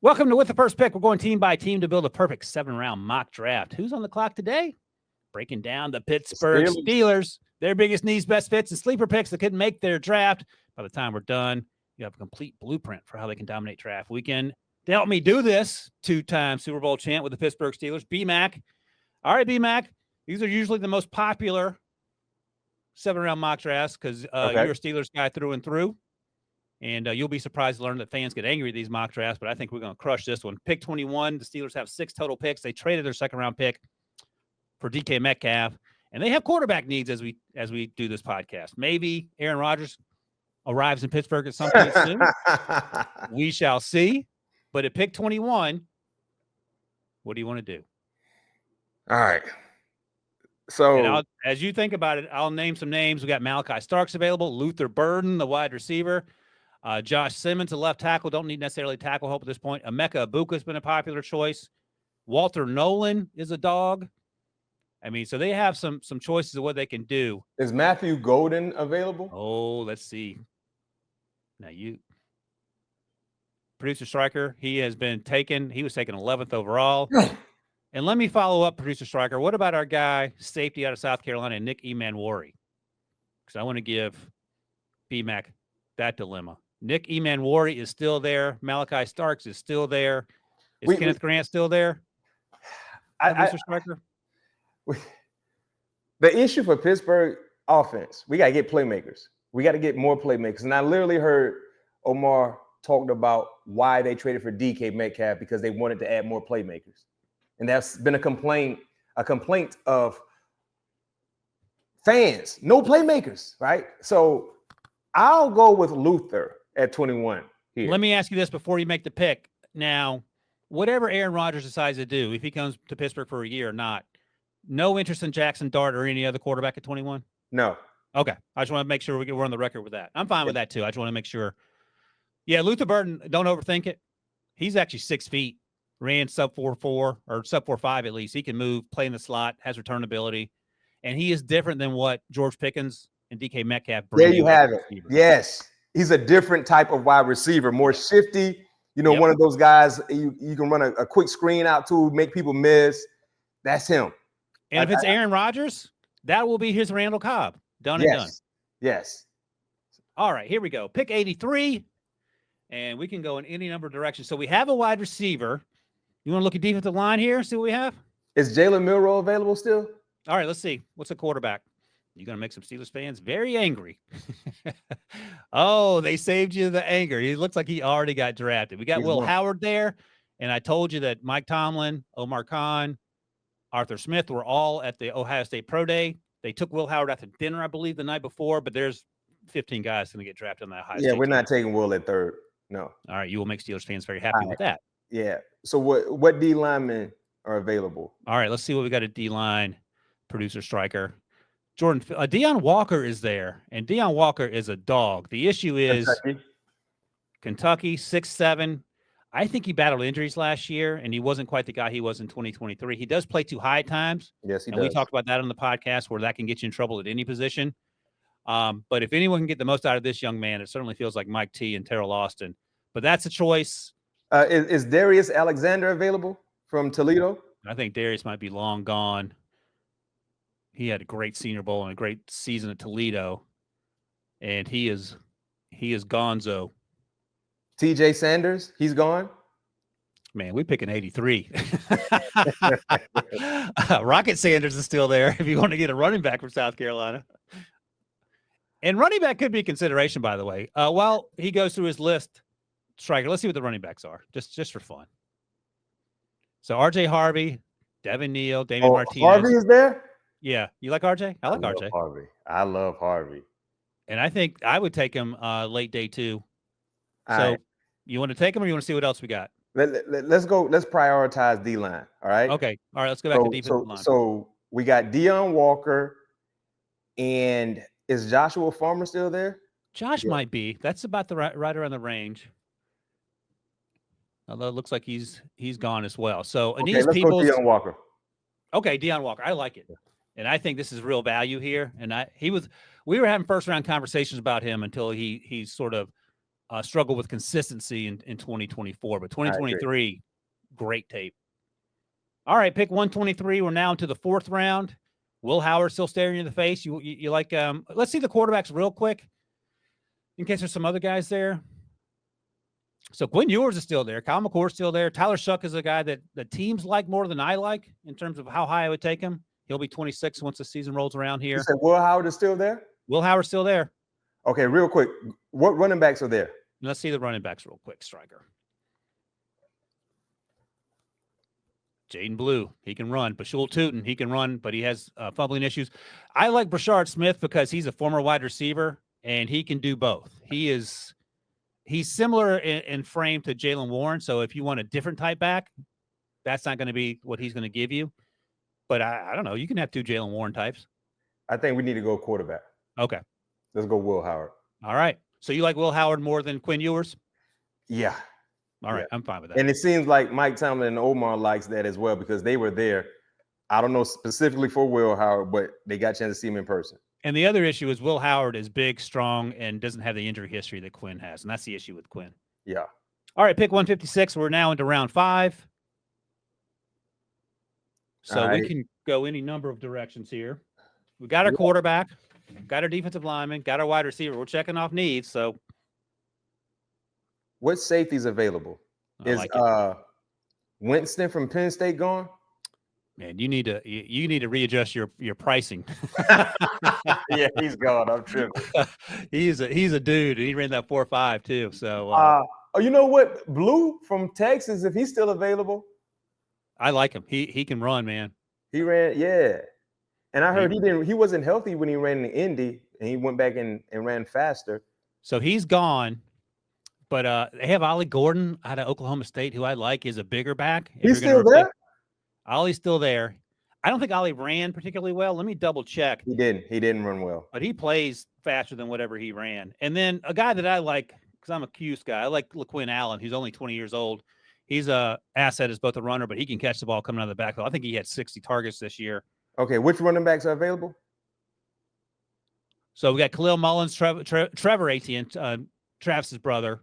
Welcome to With the First Pick. We're going team by team to build a perfect 7-round mock draft. Who's on the clock today? Breaking down the Pittsburgh Steelers, their biggest needs, best fits, and sleeper picks that couldn't make their draft. By the time we're done, you have a complete blueprint for how they can dominate draft weekend. To help me do this, two-time Super Bowl champ with the Pittsburgh Steelers, B-Mac. All right, B-Mac, these are usually the most popular 7-round mock drafts because you're a Steelers guy through and through. And you'll be surprised to learn that fans get angry at these mock drafts, but I think we're going to crush this one. Pick 21, the Steelers have 6 total picks. They traded their second-round pick for DK Metcalf, and they have quarterback needs as we do this podcast. Maybe Aaron Rodgers arrives in Pittsburgh at some point soon. We shall see. But at pick 21, what do you want to do? All right. So as you think about it, I'll name some names. We got Malachi Starks available, Luther Burden, the wide receiver. Josh Simmons, a left tackle. Don't need necessarily tackle help at this point. Emeka Ibuka has been a popular choice. Walter Nolan is a dog. I mean, so they have some choices of what they can do. Is Matthew Golden available? Oh, let's see. Now Producer Striker, he was taken 11th overall. And let me follow up, Producer Striker. What about our guy, safety out of South Carolina, Nick Emanwari? Because I want to give B-Mac that dilemma. Nick Emanwari is still there. Malachi Starks is still there. Is Kenneth Grant still there? Producer Striker? The issue for Pittsburgh offense, we got to get playmakers. We got to get more playmakers. And I literally heard Omar talked about why they traded for DK Metcalf because they wanted to add more playmakers. And that's been a complaint of fans, no playmakers, right? So I'll go with Luther at 21 here. Let me ask you this before you make the pick. Now, whatever Aaron Rodgers decides to do, if he comes to Pittsburgh for a year or not, no interest in Jackson Dart or any other quarterback at 21? No. Okay. I just want to make sure we're on the record with that. I'm fine with that, too. I just want to make sure. Yeah, Luther Burden, don't overthink it. He's actually 6 feet, ran sub 4.4 or sub 4.5 at least. He can move, play in the slot, has return ability, and he is different than what George Pickens and DK Metcalf bring. There you have it. Yes. He's a different type of wide receiver, more shifty. One of those guys you can run a quick screen out to, make people miss. That's him. And if it's Aaron Rodgers, that will be his Randall Cobb. Done and done. Yes. All right, here we go. Pick 83, and we can go in any number of directions. So we have a wide receiver. You want to look at defensive line here, see what we have? Is Jalen Milroe available still? All right, let's see. What's a quarterback? You're going to make some Steelers fans very angry. Oh, they saved you the anger. He looks like he already got drafted. We got Will Howard there, and I told you that Mike Tomlin, Omar Khan, Arthur Smith were all at the Ohio State Pro Day. They took Will Howard out to dinner, I believe, the night before, but there's 15 guys going to get drafted on that Ohio State we're team. Not taking Will at third. No. All right, you will make Steelers fans very happy with that. Yeah. So what D linemen are available? All right, let's see what we got at D line. Producer Striker. Jordan, Deion Walker is there, and Deion Walker is a dog. The issue is Kentucky 6'7". I think he battled injuries last year, and he wasn't quite the guy he was in 2023. He does play too high at times. Yes, he does. And we talked about that on the podcast where that can get you in trouble at any position. But if anyone can get the most out of this young man, it certainly feels like Mike T and Terrell Austin. But that's a choice. Is Darius Alexander available from Toledo? I think Darius might be long gone. He had a great Senior Bowl and a great season at Toledo, and he is gonzo. TJ Sanders, he's gone. Man, we pick an 83. Rocket Sanders is still there if you want to get a running back from South Carolina. And running back could be a consideration, by the way. While he goes through his list, Striker, let's see what the running backs are, just for fun. So RJ Harvey, Devin Neal, Damian Martinez. Harvey is there? Yeah. You like RJ? I like RJ. I love Harvey. And I think I would take him late day 2. All so right. You want to take him or you want to see what else we got? Let's go. Let's prioritize D-line. All right. Okay. All right. Let's go back to defensive line. So we got Deion Walker, and is Joshua Farmer still there? Josh might be. That's about the right around the range. Although it looks like he's gone as well. So let's go Deion Walker. Okay, Deion Walker. I like it. And I think this is real value here. And we were having first round conversations about him until he sort of struggled with consistency in 2024, but 2023, great tape. All right, pick 123. We're now into the fourth round. Will Howard still staring you in the face. You like? Let's see the quarterbacks real quick, in case there's some other guys there. So Quinn Ewers is still there. Kyle McCord is still there. Tyler Shuck is a guy that the teams like more than I like in terms of how high I would take him. He'll be 26 once the season rolls around here. You said Will Howard is still there? Will Howard's still there. Okay, real quick. What running backs are there? Let's see the running backs real quick, Striker. Jaden Blue, he can run. Bashul Tootin, he can run, but he has fumbling issues. I like Brashard Smith because he's a former wide receiver, and he can do both. He's similar in frame to Jalen Warren, so if you want a different type back, that's not going to be what he's going to give you. But I don't know. You can have two Jalen Warren types. I think we need to go quarterback. Okay. Let's go Will Howard. All right. So you like Will Howard more than Quinn Ewers? Yeah. All right. I'm fine with that. And it seems like Mike Tomlin and Omar likes that as well because they were there. I don't know specifically for Will Howard, but they got a chance to see him in person. And the other issue is Will Howard is big, strong, and doesn't have the injury history that Quinn has. And that's the issue with Quinn. Yeah. All right. Pick 156. We're now into round 5. So we can go any number of directions here. We got our quarterback, got our defensive lineman, got our wide receiver. We're checking off needs. So what safety's available? Is Winston from Penn State gone? Man, you need to readjust your pricing. Yeah, he's gone. I'm tripping. he's a dude. He ran that 4.5 too. So you know what? Blue from Texas, if he's still available. I like him. He can run, man. He ran, yeah. And I heard he wasn't healthy when he ran in Indy, and he went back and ran faster. So he's gone. But they have Ollie Gordon out of Oklahoma State, who I like, is a bigger back. He's still there? Ollie's still there. I don't think Ollie ran particularly well. Let me double check. He didn't run well. But he plays faster than whatever he ran. And then a guy that I like, because I'm a Cuse guy, I like LaQuinn Allen. He's only 20 years old. He's a asset as both a runner, but he can catch the ball coming out of the backfield. I think he had 60 targets this year. Okay, which running backs are available? So we got Khalil Mullins, Trevor Etienne, Travis's brother,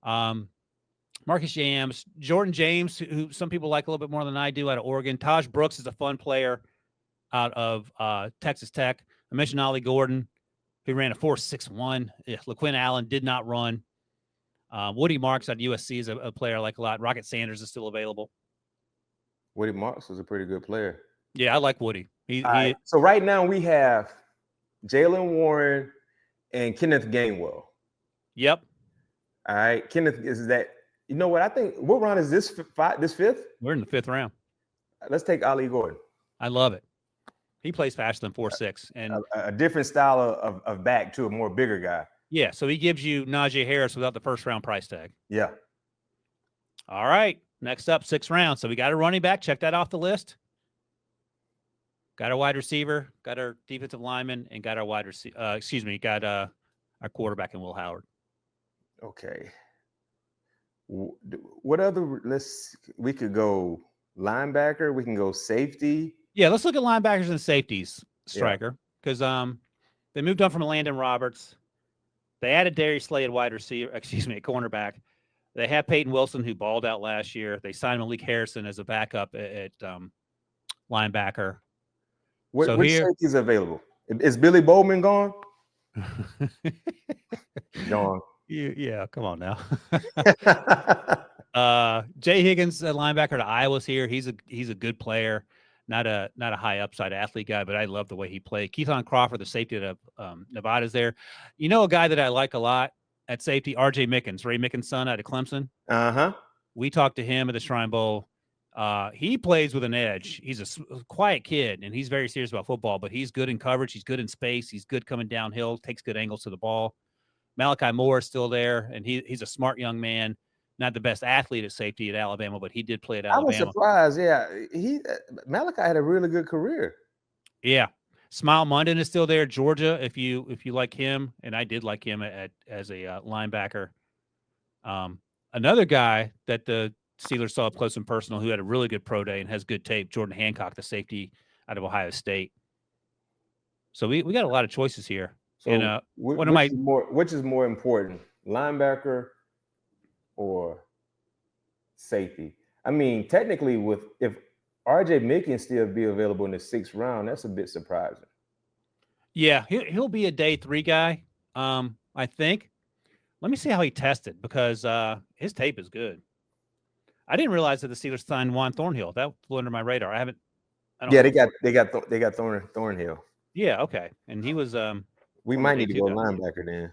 Marcus Yams, Jordan James, who some people like a little bit more than I do, out of Oregon. Taj Brooks is a fun player out of Texas Tech. I mentioned Ollie Gordon, who ran a 4.61. LaQuinn Allen did not run. Woody Marks out of USC is a player I like a lot. Rocket Sanders is still available. Woody Marks was a pretty good player. Yeah, I like Woody. So right now we have Jalen Warren and Kenneth Gainwell. Yep. All right. Kenneth, is that, you know what? I think, what round is this? This fifth? We're in the 5th round. Let's take Ollie Gordon. I love it. He plays faster than 4.6. And a different style of back to a more bigger guy. Yeah, so he gives you Najee Harris without the first-round price tag. Yeah. All right. Next up, 6th round. So we got a running back. Check that off the list. Got our wide receiver, got our defensive lineman, and got our got our quarterback in Will Howard. Okay. What other? We could go linebacker. We can go safety. Yeah, let's look at linebackers and safeties, Striker, because they moved on from Landon Roberts. They added Darius Slay at cornerback. They have Peyton Wilson, who balled out last year. They signed Malik Harrison as a backup at linebacker. Which safety is available? Is Billy Bowman gone? Gone. Yeah, come on now. Jay Higgins, a linebacker to Iowa's here. He's a good player, not a high upside athlete guy, but I love the way he played. Keithon Crawford, the safety of Nevada's there. You know, a guy that I like a lot at safety, R.J. Mickens, Ray Mickens' son out of Clemson. We talked to him at the Shrine Bowl. He plays with an edge. He's a quiet kid, and he's very serious about football, but he's good in coverage. He's good in space. He's good coming downhill, takes good angles to the ball. Malachi Moore is still there, and he's a smart young man. Not the best athlete at safety at Alabama, but he did play at Alabama. I was surprised. Yeah, Malachi had a really good career. Yeah, Smile Munden is still there. Georgia, if you like him, and I did like him as a linebacker. Another guy that the Steelers saw up close and personal, who had a really good pro day and has good tape, Jordan Hancock, the safety out of Ohio State. So we got a lot of choices here. So and which is more important, linebacker or safety. I mean, technically, if RJ Mick can still be available in the 6th round, that's a bit surprising. Yeah, he'll be a day 3 guy, I think. Let me see how he tested because his tape is good. I didn't realize that the Steelers signed Juan Thornhill. That flew under my radar. I don't they got Thornhill. Yeah, okay. And he was we might need to go linebacker then.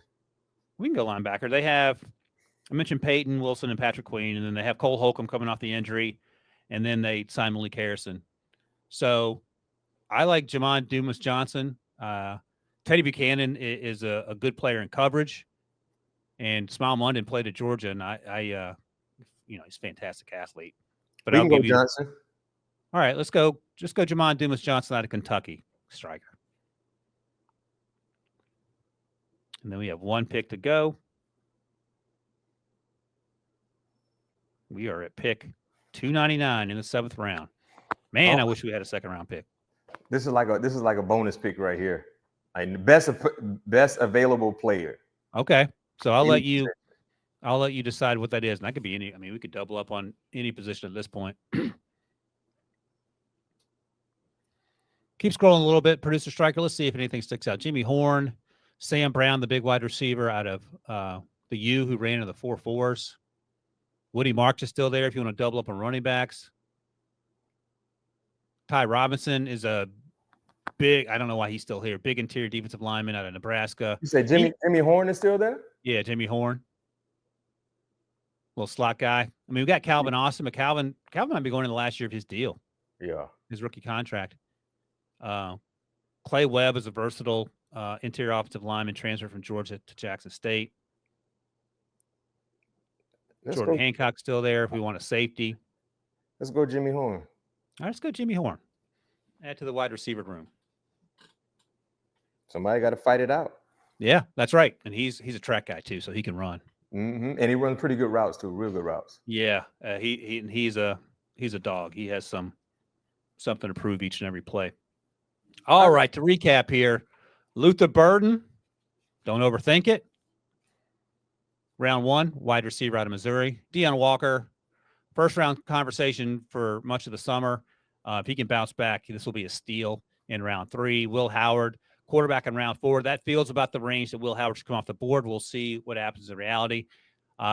We can go linebacker. They have, I mentioned Peyton Wilson and Patrick Queen, and then they have Cole Holcomb coming off the injury, and then they signed Malik Harrison. So I like Jamon Dumas Johnson. Teddy Buchanan is a good player in coverage, and Smile London played at Georgia, and I he's a fantastic athlete. But we can go Johnson. All right, let's go. Just go Jamon Dumas Johnson out of Kentucky, striker. And then we have 1 pick to go. We are at pick 299 in the 7th round. Man, I wish we had a 2nd round pick. This is like a bonus pick right here. Like best available player. Okay, so I'll let you decide what that is, and that could be any. I mean, we could double up on any position at this point. Keep scrolling a little bit, producer striker. Let's see if anything sticks out. Jimmy Horn, Sam Brown, the big wide receiver out of the U, who ran in the 4.4s. Woody Marks is still there if you want to double up on running backs. Ty Robinson is a big, I don't know why he's still here, big interior defensive lineman out of Nebraska. You said Jimmy Horn is still there? Yeah, Jimmy Horn. Little slot guy. I mean, we got Calvin Austin, but Calvin might be going in the last year of his deal. Yeah. His rookie contract. Clay Webb is a versatile interior offensive lineman, transferred from Georgia to Jackson State. Jordan Hancock's still there if we want a safety. Let's go Jimmy Horn. All right, let's go Jimmy Horn. Add to the wide receiver room. Somebody got to fight it out. Yeah, that's right. And he's a track guy too, so he can run. Mm-hmm. And he runs pretty good routes too, real good routes. Yeah, he's a dog. He has something to prove each and every play. All right, to recap here, Luther Burden, don't overthink it. Round 1, wide receiver out of Missouri. Deion Walker, 1st round conversation for much of the summer. If he can bounce back, this will be a steal in round 3. Will Howard, quarterback in round 4. That feels about the range that Will Howard should come off the board. We'll see what happens in reality.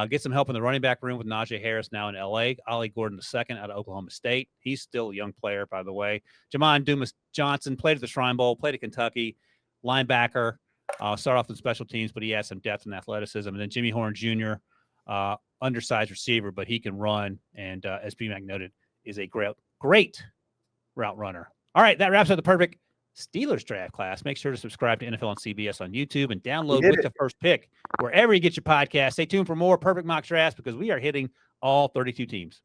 Get some help in the running back room with Najee Harris now in L.A. Ollie Gordon II out of Oklahoma State. He's still a young player, by the way. Jamon Dumas Johnson played at the Shrine Bowl, played at Kentucky, linebacker. Start off with special teams, but he has some depth and athleticism. And then Jimmy Horn Jr., undersized receiver, but he can run. And as B-Mac noted, is a great route runner. All right, that wraps up the perfect Steelers draft class. Make sure to subscribe to NFL on CBS on YouTube and download with the first pick wherever you get your podcast. Stay tuned for more perfect mock drafts because we are hitting all 32 teams.